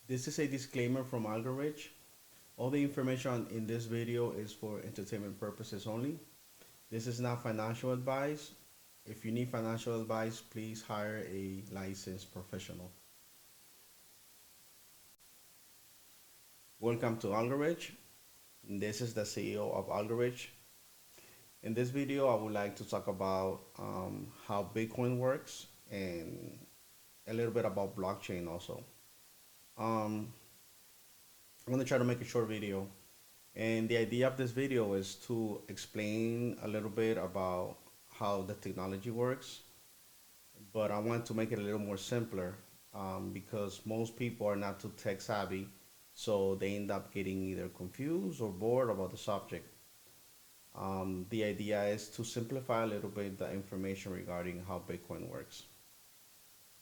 This is a disclaimer from Algorithms. All the information in this video is for entertainment purposes only. This is not financial advice. If you need financial advice, please hire a licensed professional. Welcome to Algorithms. This is the CEO of Algorithms. In this video, I would like to talk about how Bitcoin works and a little bit about blockchain also. Um, I'm going to try to make a short video. And the idea of this video is to explain a little bit about how the technology works, but I want to make it a little more simpler because most people are not too tech savvy, so they end up getting either confused or bored about the subject. The idea is to simplify a little bit the information regarding how Bitcoin works.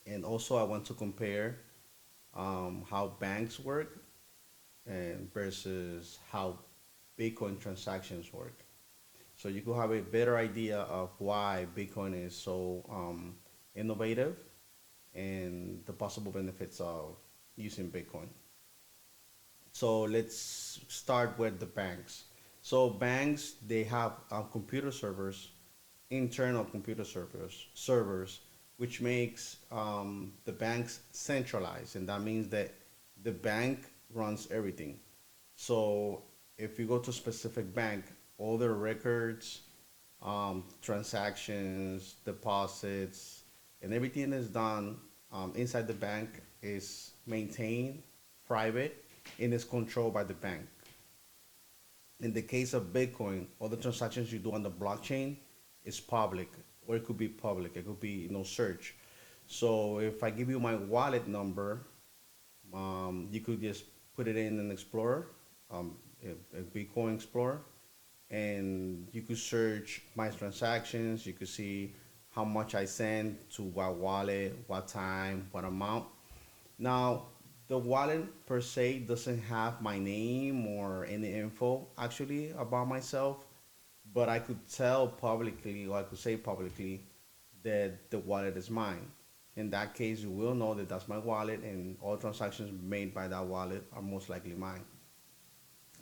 And also, I want to compare how banks work and versus how Bitcoin transactions work. So you could have a better idea of why Bitcoin is so innovative and the possible benefits of using Bitcoin. So let's start with the banks. So banks they have computer servers, internal computer servers, which makes the banks centralized, and that means that the bank runs everything. So if you go to a specific bank, all their records, transactions, deposits, and everything is done inside the bank is maintained private and is controlled by the bank. In the case of Bitcoin, all the transactions you do on the blockchain is public, or it could be public. It could be search. So if I give you my wallet number, you could just put it in an Explorer, a Bitcoin Explorer, and you could search my transactions. You could see how much I sent to what wallet, what time, what amount. Now, the wallet per se doesn't have my name or any info actually about myself, but I could tell publicly, or I could say publicly, that the wallet is mine. In that case, you will know that that's my wallet, and all transactions made by that wallet are most likely mine.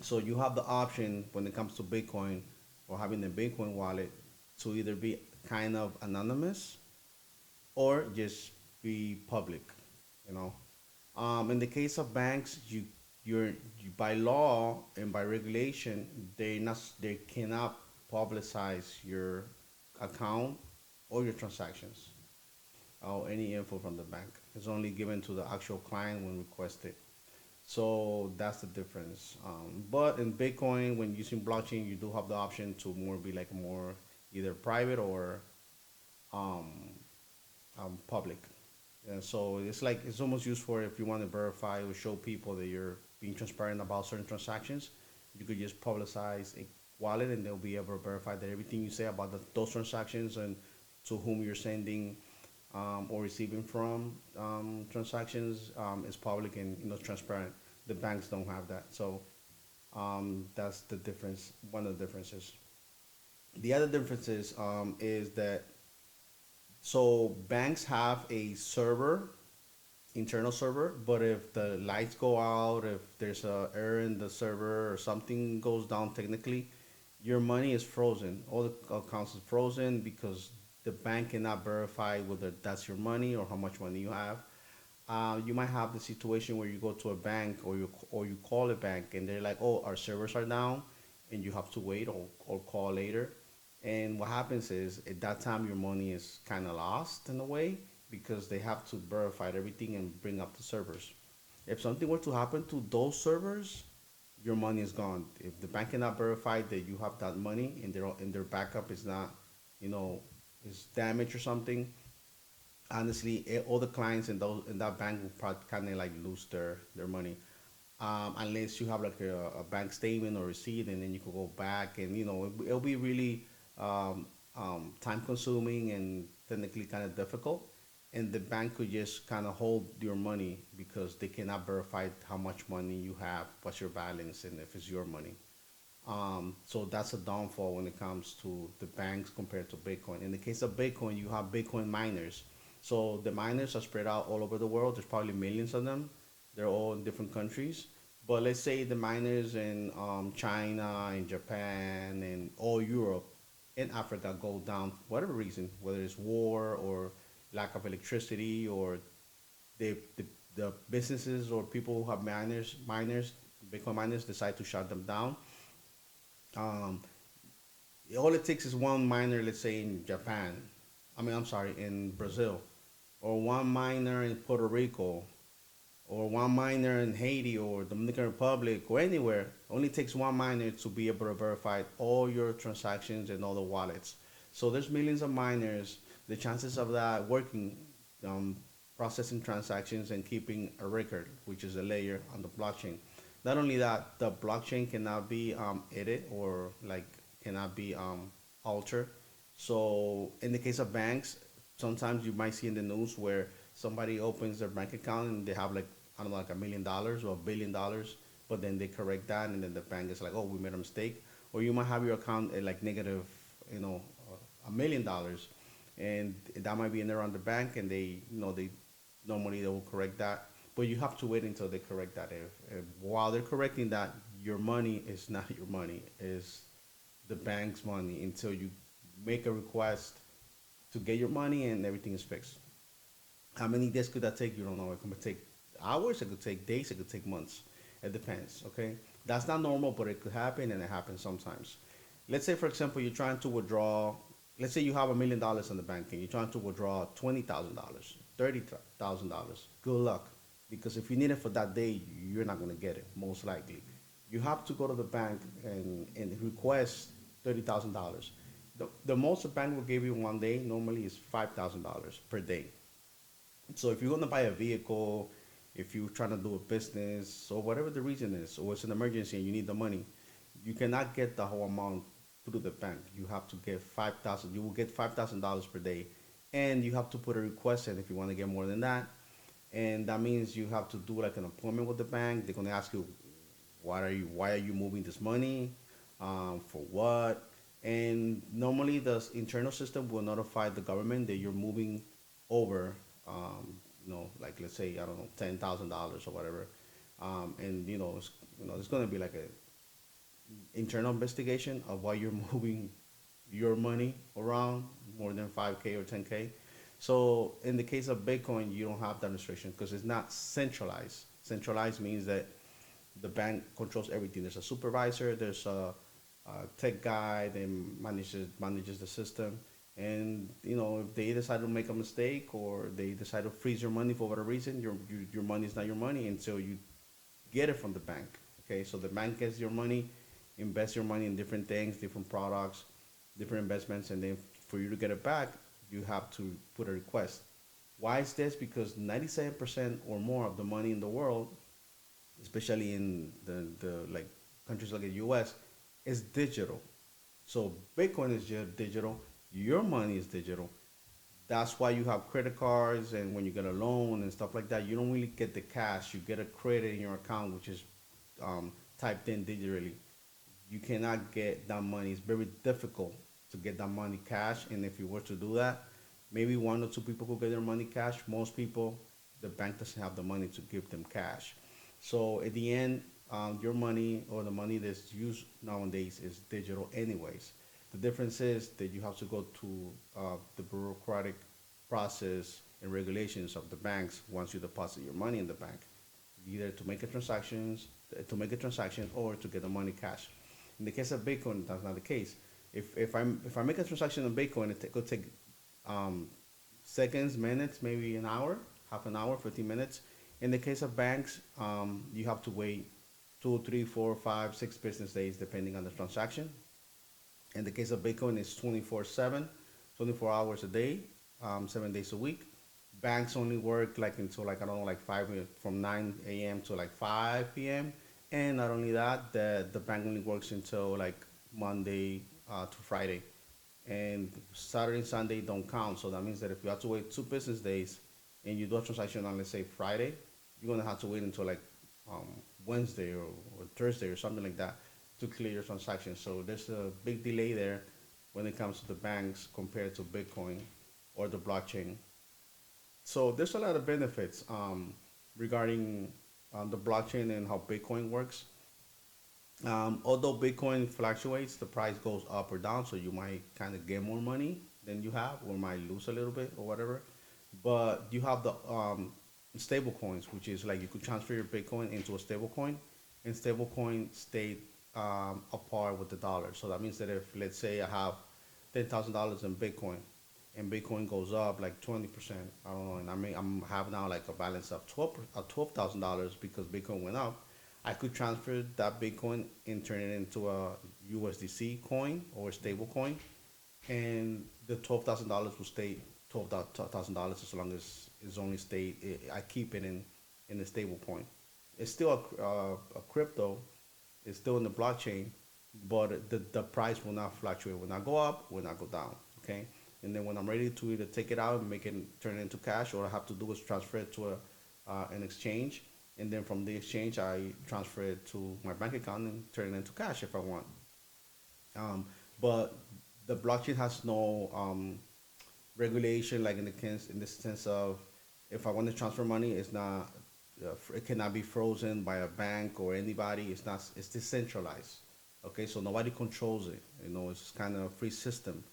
So you have the option when it comes to Bitcoin or having a Bitcoin wallet to either be kind of anonymous or just be public. You know, in the case of banks, you by law and by regulation, they cannot publicize your account or your transactions or any info from the bank. It's only given to the actual client when requested. So that's the difference. But in Bitcoin, when using blockchain, you do have the option to more be like more either private or um, public. And so it's like it's almost used for if you want to verify or show people that you're being transparent about certain transactions. You could just publicize a wallet, and they'll be able to verify that everything you say about those transactions and to whom you're sending or receiving from transactions is public and transparent. The banks don't have that, so that's the difference. One of the differences. The other differences is that so banks have a server, internal server, but if the lights go out, if there's a error in the server or something goes down technically, your money is frozen. All the accounts is frozen because the bank cannot verify whether that's your money or how much money you have. You might have the situation where you go to a bank or you call a bank and they're like, "Oh, our servers are down," and you have to wait or call later. And what happens is at that time your money is kind of lost in a way because they have to verify everything and bring up the servers. If something were to happen to those servers, your money is gone. If the bank cannot verify that you have that money and their backup is not, you know, is damaged or something, honestly, all the clients in that bank will probably kind of like lose their money, unless you have like a bank statement or receipt, and then you can go back and it'll be really time consuming and technically kind of difficult. And the bank could just kind of hold your money because they cannot verify how much money you have, what's your balance, and if it's your money. So that's a downfall when it comes to the banks compared to Bitcoin. In the case of Bitcoin, you have Bitcoin miners. So the miners are spread out all over the world. There's probably millions of them. They're all in different countries. But let's say the miners in China and Japan and all Europe and Africa go down for whatever reason, whether it's war or lack of electricity or they, the businesses or people who have miners, Bitcoin miners decide to shut them down. Um, all it takes is one miner, let's say in Japan, I'm sorry, in Brazil, or one miner in Puerto Rico, or one miner in Haiti or Dominican Republic or anywhere. Only takes one miner to be able to verify all your transactions and all the wallets. So there's millions of miners. The chances of that working, um, processing transactions and keeping a record, which is a layer on the blockchain. Not only that, the blockchain cannot be edited or like cannot be altered. So in the case of banks, sometimes you might see in the news where somebody opens their bank account and they have like I don't know like $1 million or $1 billion, but then they correct that and then the bank is like, oh, we made a mistake. Or you might have your account at like negative, you know, $1 million, and that might be in there on the bank, and they normally they will correct that, but you have to wait until they correct that. If while they're correcting that, your money is not your money, is the bank's money until you make a request to get your money and everything is fixed. How many days could that take? You don't know. It could take hours, it could take days, it could take months. It depends, okay? That's not normal, but it could happen and it happens sometimes. Let's say, for example, you're trying to withdraw, let's say you have $1 million in the bank and you're trying to withdraw $20,000, $30,000. Good luck. Because if you need it for that day, you're not going to get it, most likely. You have to go to the bank and request $30,000. The most the bank will give you one day normally is $5,000 per day. So if you're going to buy a vehicle, if you're trying to do a business, or whatever the reason is, or it's an emergency and you need the money, you cannot get the whole amount through the bank. You have to get 5,000. You will get $5,000 per day, and you have to put a request in if you want to get more than that. And that means you have to do like an appointment with the bank. They're going to ask you, why are you moving this money, for what? And normally the internal system will notify the government that you're moving over, like let's say I don't know $10,000 or whatever, and it's going to be like a internal investigation of why you're moving your money around more than 5K or 10K. So in the case of Bitcoin, you don't have that restriction because it's not centralized. Centralized means that the bank controls everything. There's a supervisor, there's a tech guy that manages the system, and if they decide to make a mistake or they decide to freeze your money for whatever reason, your money is not your money until you get it from the bank. Okay, so the bank gets your money, invest your money in different things, different products, different investments, and then for you to get it back, you have to put a request. Why is this? Because 97% or more of the money in the world, especially in the like countries like the US, is digital. So Bitcoin is just digital. Your money is digital. That's why you have credit cards, and when you get a loan and stuff like that, you don't really get the cash. You get a credit in your account, which is typed in digitally. You cannot get that money. It's very difficult to get that money cash. And if you were to do that, maybe one or two people could get their money cash. Most people, the bank doesn't have the money to give them cash. So at the end, your money or the money that's used nowadays is digital, anyways. The difference is that you have to go to the bureaucratic process and regulations of the banks once you deposit your money in the bank, either to make a transaction or to get the money cash. In the case of Bitcoin, that's not the case. If I make a transaction on Bitcoin, it could take um, seconds, minutes, maybe an hour, half an hour, 15 minutes. In the case of banks, you have to wait 2, 3, 4, 5, 6 business days depending on the transaction. In the case of Bitcoin, it's 24/7, 24 hours a day, 7 days a week. Banks only work like until like I don't know like from 9 a.m. to like 5 p.m. And not only that, the bank only works until like Monday to Friday, and Saturday and Sunday don't count. So that means that if you have to wait 2 business days and you do a transaction on let's say Friday, you're gonna have to wait until like Wednesday or Thursday or something like that to clear your transaction. So there's a big delay there when it comes to the banks compared to Bitcoin or the blockchain. So there's a lot of benefits regarding. the blockchain and how Bitcoin works. Although Bitcoin fluctuates, the price goes up or down, so you might kind of get more money than you have, or might lose a little bit or whatever. But you have the stable coins, which is like you could transfer your Bitcoin into a stable coin, and stable coin stay apart with the dollar. So that means that if, let's say, I have $10,000 in Bitcoin, and Bitcoin goes up like 20%, I don't know, and I'm have now like a balance of $12,000 because Bitcoin went up. I could transfer that Bitcoin and turn it into a USDC coin or a stable coin, and the $12,000 will stay $12,000 as long as it's only stay. I keep it in a stable point. It's still a crypto. It's still in the blockchain, but the price will not fluctuate. Will not go up. Will not go down. Okay. And then when I'm ready to either take it out and make it turn it into cash, or I have to do is transfer it to an exchange, and then from the exchange I transfer it to my bank account and turn it into cash if I want. But the blockchain has no regulation, like in the sense of if I want to transfer money, it's not it cannot be frozen by a bank or anybody. It's not. It's decentralized. Okay, so nobody controls it. It's kind of a free system,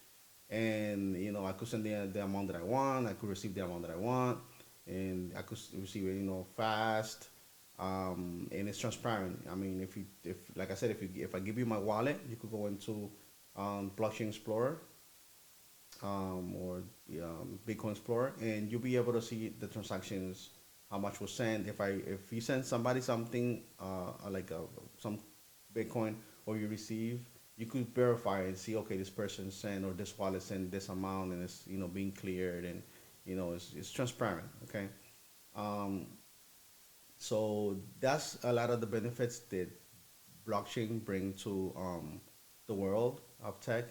and I could send the amount that I want. I could receive the amount that I want, and I could receive it fast. And it's transparent. I mean, if like I said, if I give you my wallet, you could go into blockchain explorer, or Bitcoin Explorer, and you'll be able to see the transactions, how much was sent. If you send somebody something, like some Bitcoin, or you receive, you could verify and see, okay, this person sent, or this wallet sent this amount, and it's being cleared, and it's transparent. Okay. Um, so that's a lot of the benefits that blockchain bring to the world of tech.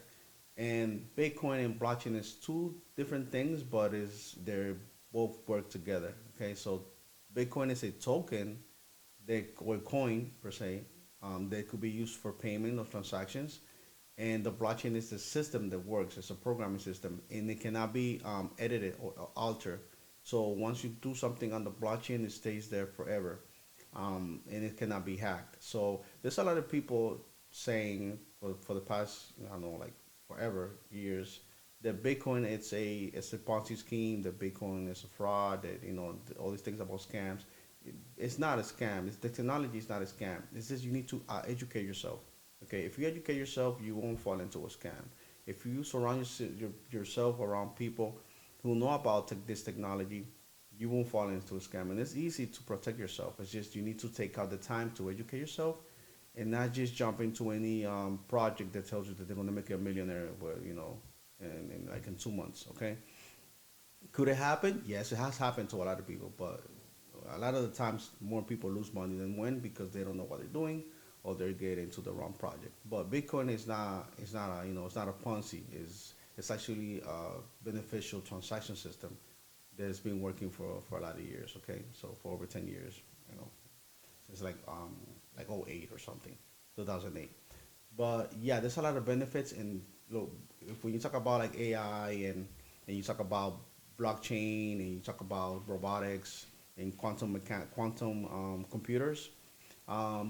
And Bitcoin and blockchain is two different things, but is they're both work together. Okay, so Bitcoin is a token or coin per se, that could be used for payment of transactions, and the blockchain is the system that works. It's a programming system, and it cannot be edited or altered. So once you do something on the blockchain, it stays there forever, and it cannot be hacked. So there's a lot of people saying for the past, I don't know, like forever years, that Bitcoin it's a Ponzi scheme, that Bitcoin is a fraud, that all these things about scams. It's not a scam. The technology is not a scam. It's just you need to educate yourself. Okay, if you educate yourself, you won't fall into a scam. If you surround yourself around people who know about this technology, you won't fall into a scam. And it's easy to protect yourself. It's just you need to take out the time to educate yourself, and not just jump into any project that tells you that they're going to make you a millionaire, in like in 2 months. Okay, could it happen? Yes, it has happened to a lot of people, but a lot of the times more people lose money than win because they don't know what they're doing, or they're getting into the wrong project. But Bitcoin is not. It's not a it's not a Ponzi. It's actually a beneficial transaction system that has been working for a lot of years. Okay, so for over 10 years, you know, since like '08 or something, 2008. But yeah, there's a lot of benefits. And look, if when you talk about like AI, and you talk about blockchain, and you talk about robotics and quantum computers,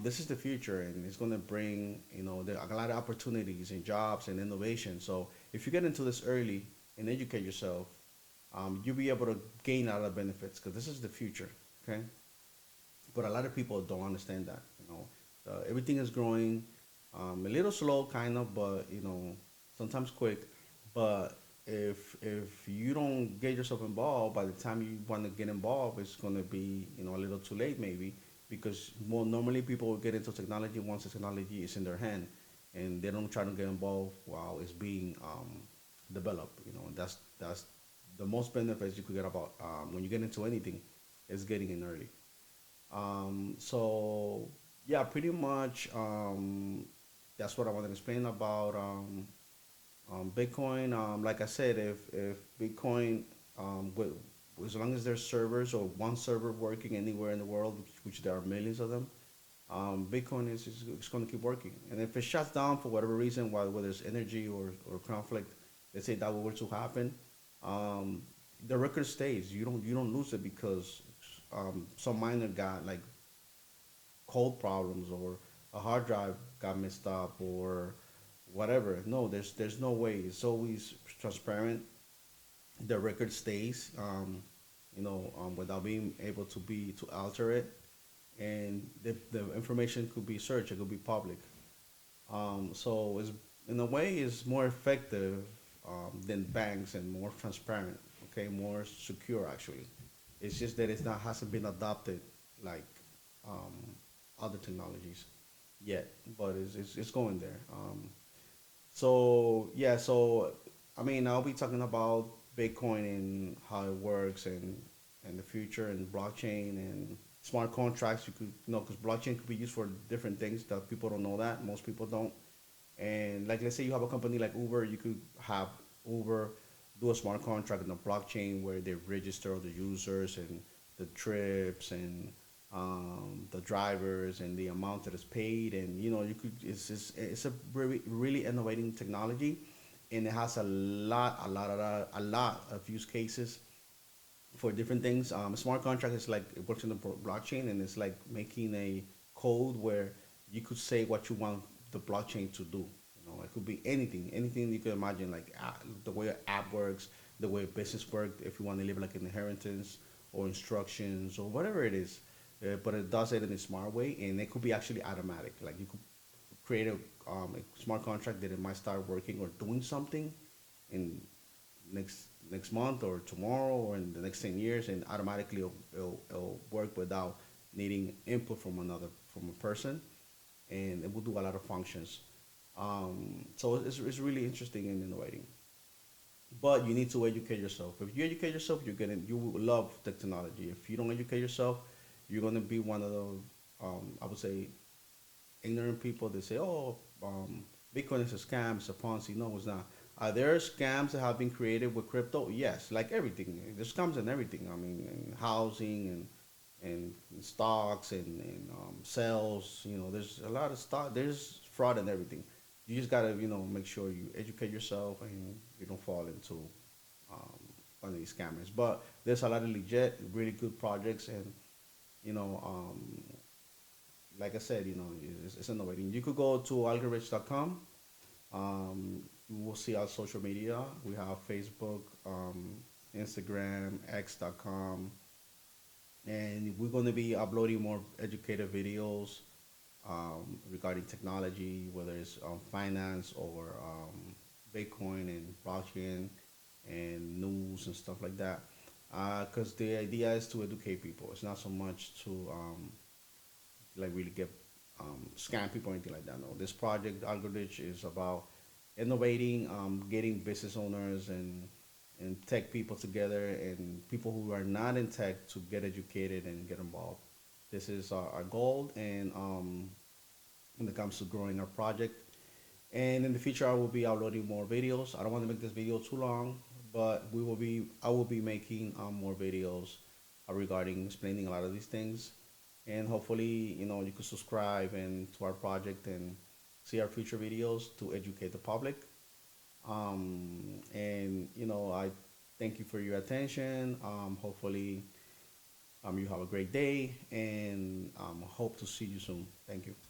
this is the future, and it's going to bring there are a lot of opportunities and jobs and innovation. So if you get into this early and educate yourself, you'll be able to gain a lot of benefits, because this is the future. Okay, but a lot of people don't understand that. Everything is growing, a little slow, kind of, but sometimes quick. But if you don't get yourself involved, by the time you want to get involved, it's going to be a little too late, maybe, because more normally people will get into technology once the technology is in their hand, and they don't try to get involved while it's being developed. And that's the most benefits you could get about when you get into anything, is getting in early. So yeah, pretty much, that's what I want to explain about Bitcoin. Like I said, if Bitcoin, as long as there's servers, or one server working anywhere in the world, which there are millions of them, Bitcoin is going to keep working. And if it shuts down for whatever reason, while whether it's energy or conflict, let's say that were to happen, um, the record stays. You don't lose it because some miner got like code problems or a hard drive got messed up or whatever. No, there's no way. It's always transparent. The record stays, without being able to alter it, and the information could be searched. It could be public. So it's in a way it's more effective than banks and more transparent. Okay, more secure actually. It's just that it's not hasn't been adopted like um, other technologies yet, but it's going there. So yeah, so I mean, I'll be talking about Bitcoin and how it works and the future and blockchain and smart contracts. You could because blockchain could be used for different things that people don't know that most people don't. And like let's say you have a company like Uber, you could have Uber do a smart contract in the blockchain where they register all the users and the trips and the drivers and the amount that is paid, and you could it's a really innovating technology, and it has a lot of use cases for different things. Smart contract is like it works in the blockchain, and it's like making a code where you could say what you want the blockchain to do. It could be anything you can imagine, like the way an app works, the way business works. If you want to leave like an inheritance or instructions or whatever it is, but it does it in a smart way, and it could be actually automatic. Like you could create a smart contract that it might start working or doing something in next month or tomorrow or in the next 10 years, and automatically it'll work without needing input from a person, and it will do a lot of functions. So it's really interesting and innovating, but you need to educate yourself. If you educate yourself, you will love technology. If you don't educate yourself, you're gonna be one of those I would say ignorant people that say, "Oh, Bitcoin is a scam, it's a Ponzi." No, it's not. Are there scams that have been created with crypto? Yes, like everything. There's scams in everything. I mean, in housing and stocks and sales. There's a lot of stock. There's fraud and everything. You just gotta, make sure you educate yourself and you don't fall into um, one of these scammers. But there's a lot of legit, really good projects, and you know, um, like I said, it's innovating. You could go to algorithms.com. You will see our social media. We have Facebook, Instagram, x.com, and we're going to be uploading more educative videos regarding technology, whether it's finance or Bitcoin and blockchain and news and stuff like that. Because the idea is to educate people. It's not so much to like really get scam people or anything like that. No, this project Algorithm is about innovating, getting business owners and tech people together and people who are not in tech to get educated and get involved. This is our goal, and when it comes to growing our project. And in the future, I will be uploading more videos. I don't want to make this video too long, but I will be making more videos regarding explaining a lot of these things, and hopefully, you could subscribe and to our project and see our future videos to educate the public. And I thank you for your attention. Hopefully, you have a great day, and hope to see you soon. Thank you.